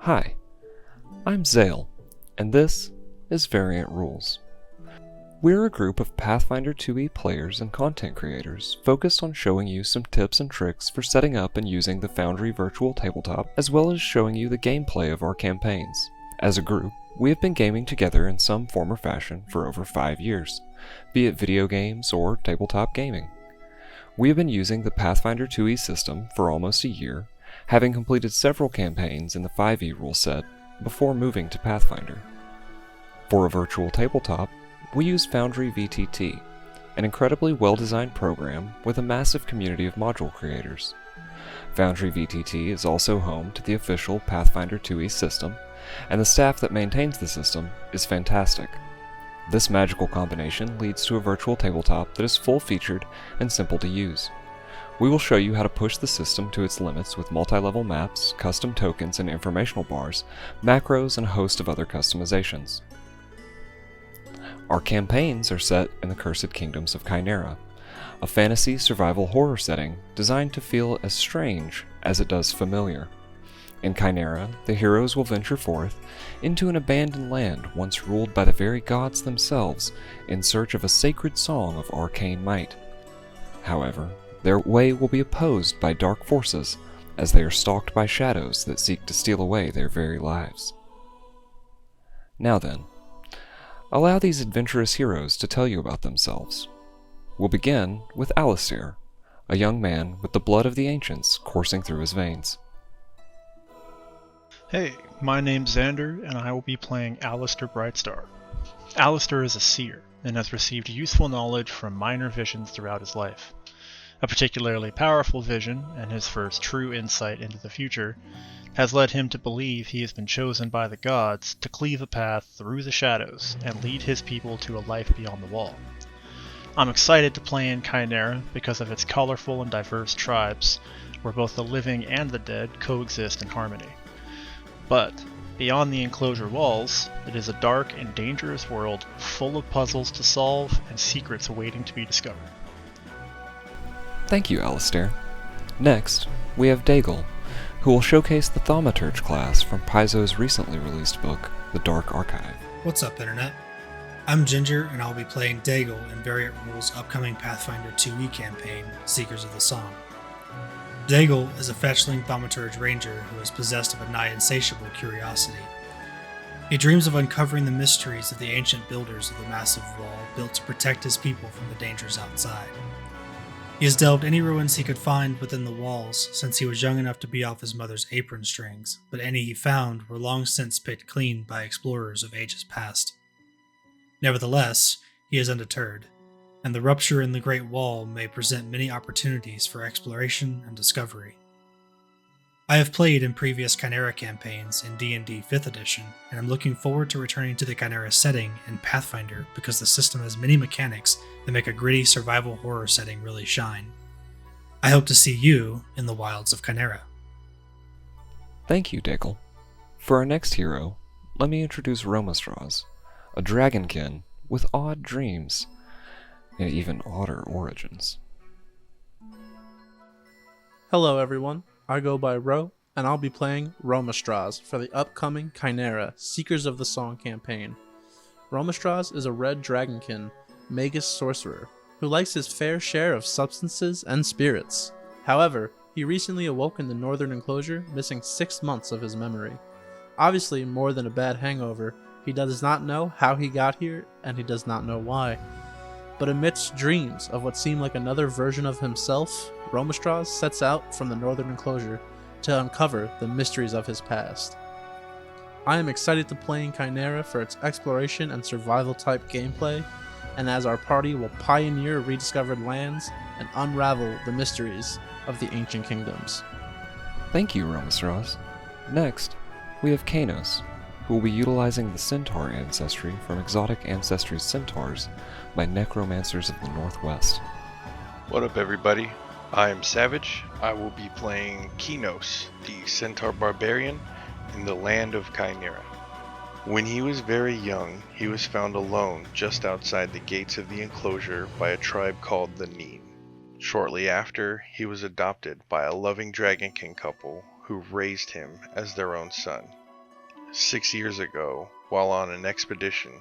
Hi, I'm Zale, and this is Variant Rules. We're a group of Pathfinder 2e players and content creators focused on showing you some tips and tricks for setting up and using the Foundry virtual tabletop, as well as showing you the gameplay of our campaigns. As a group, we have been gaming together in some form or fashion for over 5 years, be it video games or tabletop gaming. We have been using the Pathfinder 2e system for almost a year, having completed several campaigns in the 5e rule set before moving to Pathfinder. For a virtual tabletop, we use Foundry VTT, an incredibly well-designed program with a massive community of module creators. Foundry VTT is also home to the official Pathfinder 2e system, and the staff that maintains the system is fantastic. This magical combination leads to a virtual tabletop that is full-featured and simple to use. We will show you how to push the system to its limits with multi-level maps, custom tokens and informational bars, macros, and a host of other customizations. Our campaigns are set in the Cursed Kingdoms of Chimera, a fantasy survival horror setting designed to feel as strange as it does familiar. In Chimera, the heroes will venture forth into an abandoned land once ruled by the very gods themselves in search of a sacred song of arcane might. However, their way will be opposed by dark forces as they are stalked by shadows that seek to steal away their very lives. Now then, allow these adventurous heroes to tell you about themselves. We'll begin with Alistair, a young man with the blood of the ancients coursing through his veins. Hey, my name's Xander, and I will be playing Alistair Brightstar. Alistair is a seer, and has received useful knowledge from minor visions throughout his life. A particularly powerful vision, and his first true insight into the future, has led him to believe he has been chosen by the gods to cleave a path through the shadows and lead his people to a life beyond the wall. I'm excited to play in Chimera because of its colorful and diverse tribes, where both the living and the dead coexist in harmony. But, beyond the enclosure walls, it is a dark and dangerous world full of puzzles to solve and secrets awaiting to be discovered. Thank you, Alistair. Next, we have Daigle, who will showcase the Thaumaturge class from Paizo's recently released book, The Dark Archive. What's up, Internet? I'm Ginger, and I'll be playing Daigle in Variant Rules' upcoming Pathfinder 2e campaign, Seekers of the Song. Daigle is a fetchling Thaumaturge ranger who is possessed of a nigh insatiable curiosity. He dreams of uncovering the mysteries of the ancient builders of the massive wall built to protect his people from the dangers outside. He has delved any ruins he could find within the walls since he was young enough to be off his mother's apron strings, but any he found were long since picked clean by explorers of ages past. Nevertheless, he is undeterred, and the rupture in the Great Wall may present many opportunities for exploration and discovery. I have played in previous Chimera campaigns in D&D 5th edition, and I'm looking forward to returning to the Chimera setting in Pathfinder because the system has many mechanics that make a gritty survival horror setting really shine. I hope to see you in the wilds of Chimera. Thank you, Daigle. For our next hero, let me introduce Romastraws, a dragonkin with odd dreams and even odder origins. Hello everyone, I go by Ro, and I'll be playing Romastraws for the upcoming Chimera Seekers of the Song campaign. Romastraws is a red dragonkin, magus sorcerer, who likes his fair share of substances and spirits. However, he recently awoke in the northern enclosure, missing 6 months of his memory. Obviously, more than a bad hangover, he does not know how he got here, and he does not know why. But amidst dreams of what seem like another version of himself, Romastraws sets out from the northern enclosure to uncover the mysteries of his past. I am excited to play in Chimera for its exploration and survival type gameplay, and as our party will pioneer rediscovered lands and unravel the mysteries of the ancient kingdoms. Thank you, Romastraws. Next, we have Kanos, who will be utilizing the centaur ancestry from Exotic Ancestry Centaurs by Necromancers of the Northwest. What up, everybody? I am Savage. I will be playing Kanos, the Centaur Barbarian, in the land of Chimera. When he was very young, he was found alone just outside the gates of the enclosure by a tribe called the Nguyen. Shortly after, he was adopted by a loving dragonkin couple who raised him as their own son. 6 years ago, while on an expedition,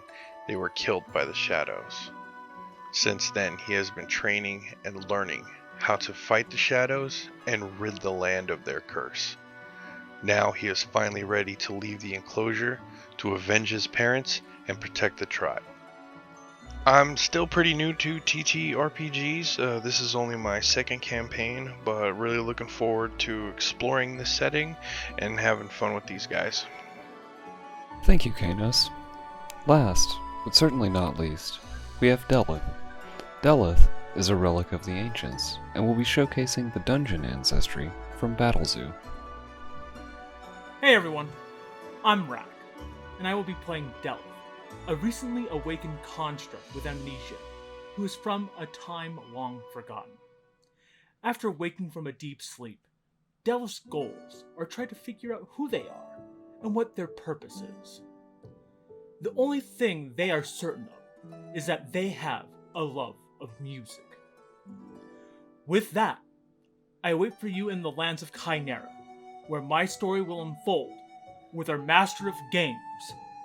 they were killed by the shadows. Since then, he has been training and learning how to fight the shadows and rid the land of their curse. Now he is finally ready to leave the enclosure to avenge his parents and protect the tribe. I'm still pretty new to TTRPGs. This is only my second campaign, but really looking forward to exploring the setting and having fun with these guys. Thank you, Kanos. Last, but certainly not least, we have Delith. Delith is a relic of the ancients, and will be showcasing the dungeon ancestry from Battlezoo. Hey everyone, I'm Rack, and I will be playing Delith, a recently awakened construct with amnesia, who is from a time long forgotten. After waking from a deep sleep, Delith's goals are try to figure out who they are and what their purpose is. The only thing they are certain of is that they have a love of music. With that, I wait for you in the lands of Chimera, where my story will unfold with our master of games,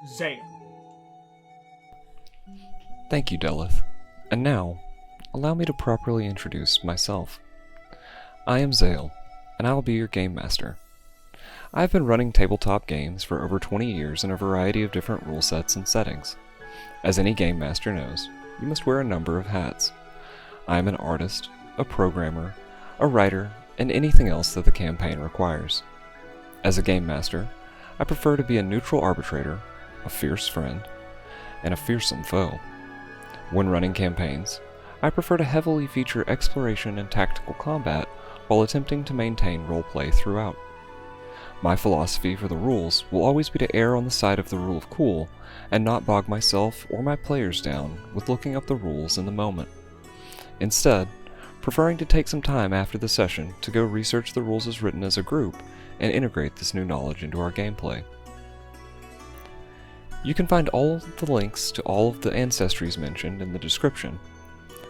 Zale. Thank you, Delith. And now, allow me to properly introduce myself. I am Zale, and I will be your game master. I have been running tabletop games for over 20 years in a variety of different rule sets and settings. As any game master knows, you must wear a number of hats. I am an artist, a programmer, a writer, and anything else that the campaign requires. As a game master, I prefer to be a neutral arbitrator, a fierce friend, and a fearsome foe. When running campaigns, I prefer to heavily feature exploration and tactical combat while attempting to maintain roleplay throughout. My philosophy for the rules will always be to err on the side of the rule of cool and not bog myself or my players down with looking up the rules in the moment. Instead, preferring to take some time after the session to go research the rules as written as a group and integrate this new knowledge into our gameplay. You can find all of the links to all of the ancestries mentioned in the description,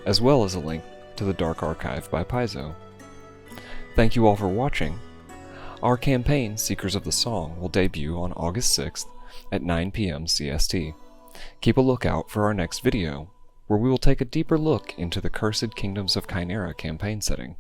as well as a link to the Dark Archive by Paizo. Thank you all for watching. Our campaign, Seekers of the Song, will debut on August 6th at 9 p.m. CST. Keep a lookout for our next video, where we will take a deeper look into the Cursed Kingdoms of Chimera campaign setting.